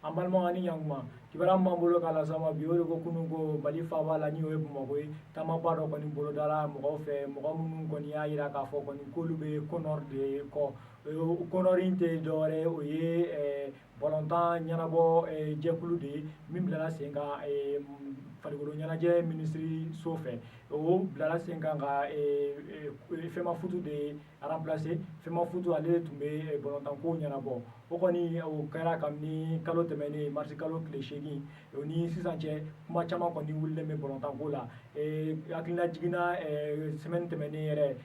an balima ani ɲankuma kibaruya min b'an bolo k'a lase aw ma bi o de ko kunun ko Mali faaba la ni o ye Bamakɔ ye taamaba dɔ kɔni bolodala mɔgɔw fɛ mɔgɔ minnu kɔni y'a yira k'a fɔ kɔni k'olu bɛ Kɔnɔri de kɔ Kɔnɔri in tɛ dɔwɛrɛ ye o ye balontan ɲɛnabɔ jɛkulu de ye min bilala sen kan farikolo ɲɛnajɛ minisiriso fɛ o bilala sen kan ka Fɛma Futu de remplacer Fɛma Futu ale de tun bɛ balontanko ɲɛnabɔ o kɔni o kɛra kabini kalo tɛmɛnen marisi kalo tile 8 o ni sisan cɛ kuma caman kɔni wulilen bɛ balontanko la hakilina jiginna semaine tɛmɛnen yɛrɛ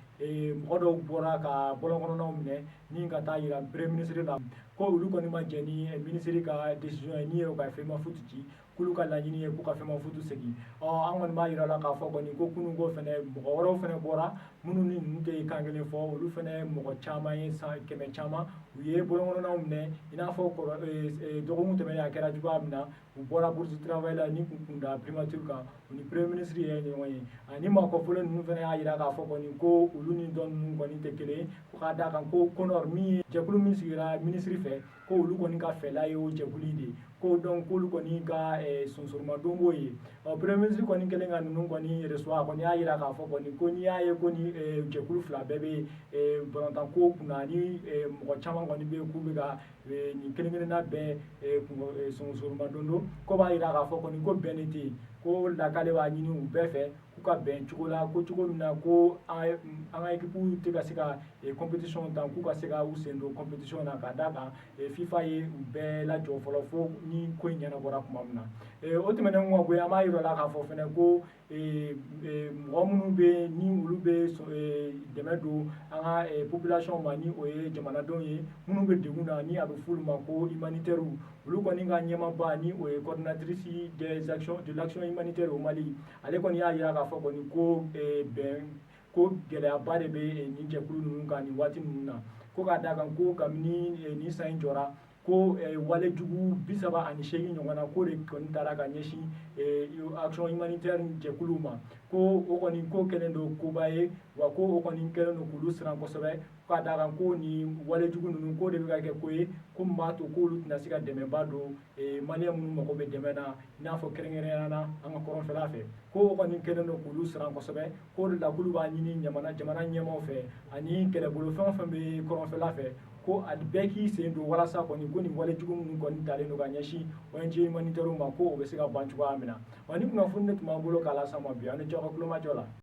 mɔgɔ dɔw bɔra ka bɔlɔnkɔnɔnaw minɛ ni ka taa yira premier ministre la ko olu kɔni ma jɛn ni ministre ka décision ye ni ye ka Fɛma Futu ci k'olu ka laɲini ye k'u ka Fɛma Futu segin an kɔni b'a yira la k'a fɔ kɔni ko kunun ko fɛnɛ mɔgɔ wɛrɛw fɛnɛ bɔra minnu ni ninnu tɛ kan kelen fɔ olu fɛnɛ mɔgɔ caman ye kɛmɛ caman u ye bɔlɔnkɔnɔnaw minɛ i n'a fɔ dɔgɔkun tɛmɛnen a kɛra cogoya min na u bɔra bourse de travail la ni kun da primature kan u ni premier ministre ye ɲɔgɔn ye ani maakɔfɔlen ninnu fɛnɛ y'a yira k'a fɔ kɔni ko olu ni dɔn ninnu kɔni tɛ kelen ye ko k'a d'a kan ko Kɔnɔri min ye jɛkulu min sigira ministre fɛ ko olu kɔni ka fɛla ye o jɛkulu in de ye ko donc k'olu kɔni ka sonsoromadon b'o ye premier ministre kɔni kɛlen ka ninnu kɔni recevoir a kɔni y'a yira k'a fɔ kɔni ko n'i y'a ye ko ni jɛkulu fila bɛɛ bɛ balontanko kunna ni mɔgɔ caman kɔni bɛ yen k'u bɛ ka nin kelen kelenna bɛɛ sonsoromadon don ko b'a yira k'a fɔ kɔni ko bɛn de tɛ yen ko lakale b'a ɲini u bɛɛ fɛ k'u ka bɛn cogo la ko cogo min na ko an ka équipe tɛ ka se ka compétition ta k'u ka se ka u sen don compétition na ka d'a kan FIFA ye u bɛɛ lajɔ fɔlɔ fo ni ko in ɲɛnabɔra tuma min na o tɛmɛnen kɔ an b'a yira la k'a fɔ fɛnɛ ko mɔgɔ minnu bɛ yen ni olu bɛ dɛmɛ don an ka population ma ni o ye jamanadenw ye minnu bɛ degun na ni a bɛ f'olu ma ko humanitaire olu kɔni ka ɲɛmaaba ni o ye coordinatrice de l'action humanitaire au Mali ale kɔni y'a yira k'a fɔ kɔni ko ko gɛlɛyaba de bɛ nin jɛkulu ninnu kan nin waati ninnu na ko k'a d'a kan ko kabini nin san in jɔra ko walejugu 38 ɲɔgɔn na k'o de kɔni taara ka ɲɛsin action humanitaire jɛkuluw ma ko o kɔni ko kɛlen don koba ye wa ko o kɔni kɛlen don k'olu siran kosɛbɛ k'a d'a kan ko nin walejugu ninnu ko de bɛ ka kɛ ko ye ko min b'a to k'olu tɛna se ka dɛmɛba don maliyɛn minnu mago bɛ dɛmɛ na i n'a fɔ kɛrɛnkɛrɛnnenya la an ka kɔrɔnfɛla fɛ ko o kɔni kɛlen don k'olu siran kosɛbɛ k'o de la k'olu b'a ɲini jamana ɲɛmaaw fɛ ani kɛlɛbolo fɛn o fɛn bɛ kɔrɔnfɛla fɛ ko a bɛɛ k'i sen don walasa kɔni ko nin walejugu minnu kɔni talen don ka ɲɛsin ONG humanitaire ma ko o bɛ se ka ban cogoya min na wa ni kunnafoni de tun b'an bolo k'a las'aw ma bi an ni ce aw ka tulomajɔ la